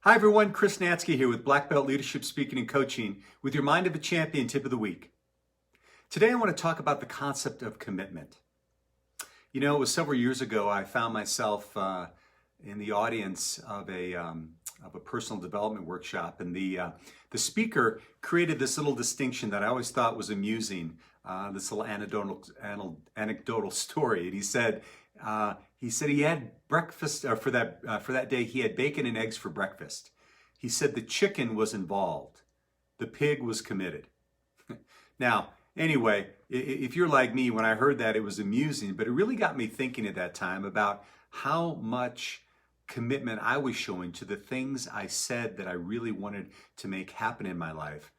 Hi everyone, Chris Natzke here with Black Belt Leadership Speaking and Coaching with your Mind of a Champion tip of the week. Today I want to talk about the concept of commitment. You know, it was several years ago I found myself in the audience of a personal development workshop, and the speaker created this little distinction that I always thought was amusing. This little anecdotal story, and he said he had breakfast for that day. He had bacon and eggs for breakfast. He said the chicken was involved, the pig was committed. Now, anyway, if you're like me, when I heard that, it was amusing, but it really got me thinking at that time about how much commitment I was showing to the things I said that I really wanted to make happen in my life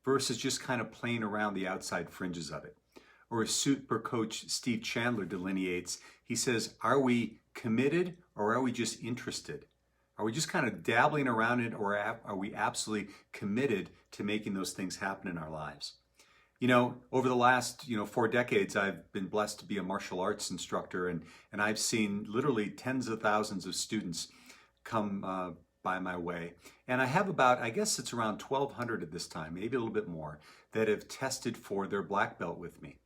versus just kind of playing around the outside fringes of it. Or as super coach Steve Chandler delineates, he says, are we committed or are we just interested? Are we just kind of dabbling around it, or are we absolutely committed to making those things happen in our lives? You know, over the last 4 decades, I've been blessed to be a martial arts instructor, and I've seen literally tens of thousands of students come by my way. And I have about, I guess it's around 1,200 at this time, maybe a little bit more, that have tested for their black belt with me.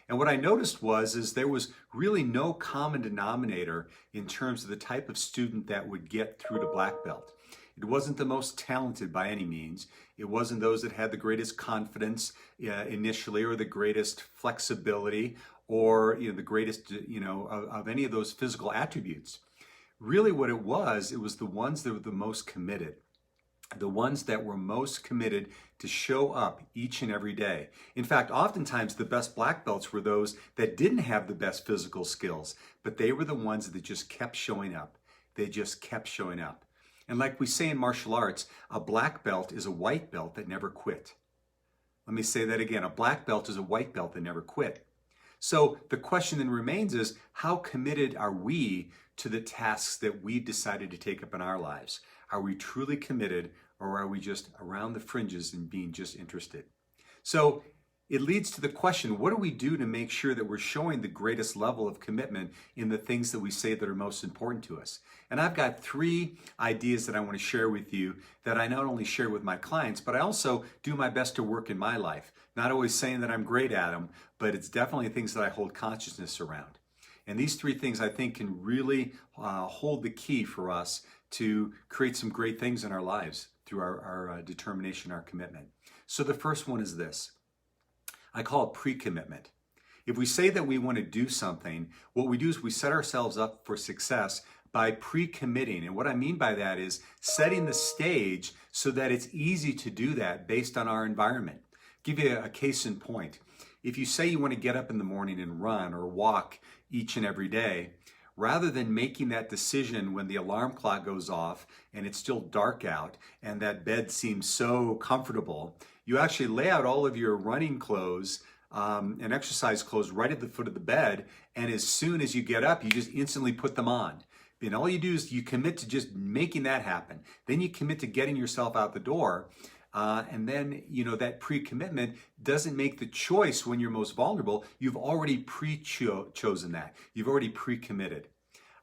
And what I noticed is there was really no common denominator in terms of the type of student that would get through to black belt. It wasn't the most talented by any means. It wasn't those that had the greatest confidence initially, or the greatest flexibility, or the greatest of any of those physical attributes. Really what it was the ones that were the most committed. The ones that were most committed to show up each and every day. In fact, oftentimes the best black belts were those that didn't have the best physical skills, but they were the ones that just kept showing up. They just kept showing up. And like we say in martial arts, a black belt is a white belt that never quit. Let me say that again. A black belt is a white belt that never quit. So the question then remains is, how committed are we to the tasks that we decided to take up in our lives? Are we truly committed, or are we just around the fringes and being just interested? So it leads to the question, what do we do to make sure that we're showing the greatest level of commitment in the things that we say that are most important to us? And I've got 3 ideas that I want to share with you that I not only share with my clients, but I also do my best to work in my life. Not always saying that I'm great at them, but it's definitely things that I hold consciousness around. And these 3 things I think can really hold the key for us to create some great things in our lives through our determination, our commitment. So the first one is this. I call it pre-commitment. If we say that we want to do something, what we do is we set ourselves up for success by pre-committing. And what I mean by that is setting the stage so that it's easy to do that based on our environment. Give you a case in point. If you say you want to get up in the morning and run or walk each and every day, rather than making that decision when the alarm clock goes off and it's still dark out and that bed seems so comfortable, you actually lay out all of your running clothes and exercise clothes right at the foot of the bed, and as soon as you get up, you just instantly put them on. And all you do is you commit to just making that happen. Then you commit to getting yourself out the door. And then, that pre-commitment doesn't make the choice when you're most vulnerable. You've already chosen that. You've already pre-committed.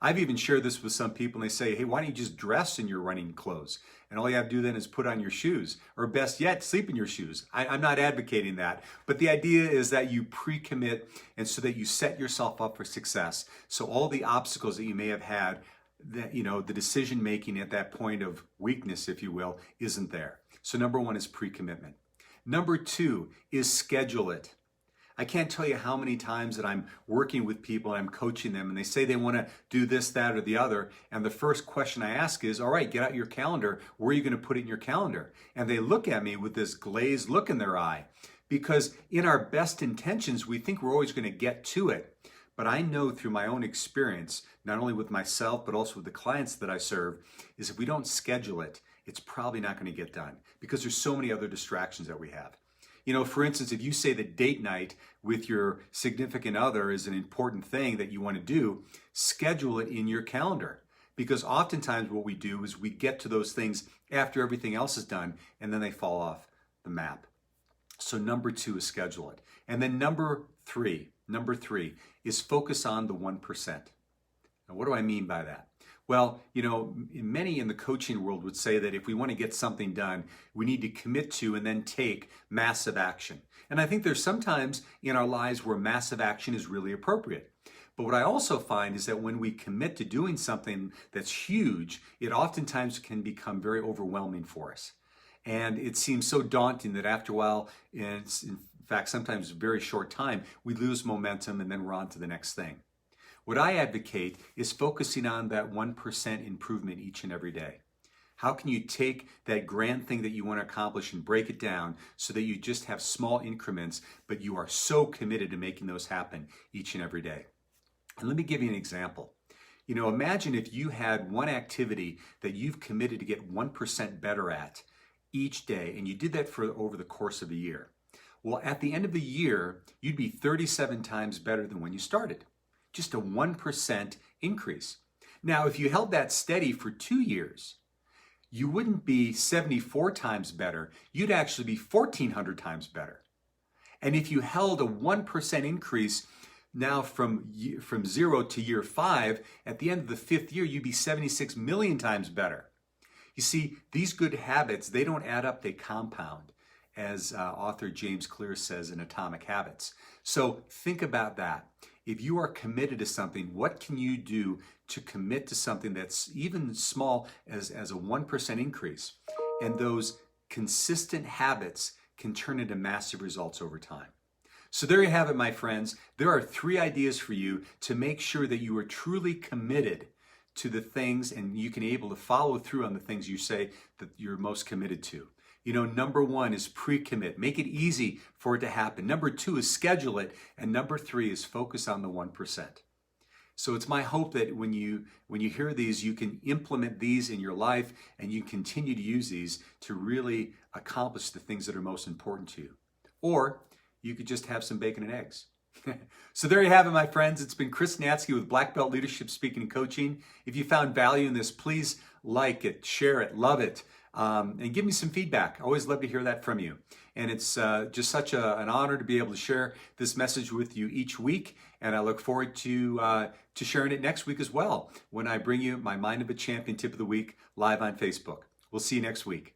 I've even shared this with some people, and they say, hey, why don't you just dress in your running clothes? And all you have to do then is put on your shoes, or best yet, sleep in your shoes. I'm not advocating that, but the idea is that you pre-commit, and so that you set yourself up for success. So all the obstacles that you may have had, that the decision making at that point of weakness, if you will, isn't there. So number 1 is pre-commitment. Number 2 is schedule it. I can't tell you how many times that I'm working with people and I'm coaching them, and they say they want to do this, that, or the other. And the first question I ask is, all right, get out your calendar. Where are you going to put it in your calendar? And they look at me with this glazed look in their eye, because in our best intentions, we think we're always going to get to it. But I know through my own experience, not only with myself, but also with the clients that I serve, is if we don't schedule it, it's probably not going to get done, because there's so many other distractions that we have. For instance, if you say that date night with your significant other is an important thing that you want to do, schedule it in your calendar. Because oftentimes what we do is we get to those things after everything else is done, and then they fall off the map. So number 2 is schedule it. And then number three is focus on the 1%. Now, what do I mean by that? Well, many in the coaching world would say that if we want to get something done, we need to commit to and then take massive action. And I think there's sometimes in our lives where massive action is really appropriate. But what I also find is that when we commit to doing something that's huge, it oftentimes can become very overwhelming for us. And it seems so daunting that after a while, and it's, in fact, sometimes a very short time, we lose momentum and then we're on to the next thing. What I advocate is focusing on that 1% improvement each and every day. How can you take that grand thing that you want to accomplish and break it down so that you just have small increments, but you are so committed to making those happen each and every day? And let me give you an example. Imagine if you had one activity that you've committed to get 1% better at each day, and you did that for over the course of a year. Well, at the end of the year, you'd be 37 times better than when you started. Just a 1% increase. Now, if you held that steady for 2 years, you wouldn't be 74 times better. You'd actually be 1,400 times better. And if you held a 1% increase now from 0 to year 5, at the end of the 5th year, you'd be 76 million times better. You see, these good habits, they don't add up, they compound, as author James Clear says in Atomic Habits. So think about that. If you are committed to something, what can you do to commit to something that's even small as a 1% increase? And those consistent habits can turn into massive results over time. So there you have it, my friends. There are 3 ideas for you to make sure that you are truly committed to the things and you can be able to follow through on the things you say that you're most committed to. Number 1 is pre-commit. Make it easy for it to happen. Number 2 is schedule it. And number 3 is focus on the 1%. So it's my hope that when you hear these, you can implement these in your life and you continue to use these to really accomplish the things that are most important to you. Or you could just have some bacon and eggs. So there you have it, my friends. It's been Chris Natzke with Black Belt Leadership Speaking and Coaching. If you found value in this, please like it, share it, love it. And give me some feedback. I always love to hear that from you. And it's just such an honor to be able to share this message with you each week. And I look forward to sharing it next week as well when I bring you my Mind of a Champion Tip of the Week live on Facebook. We'll see you next week.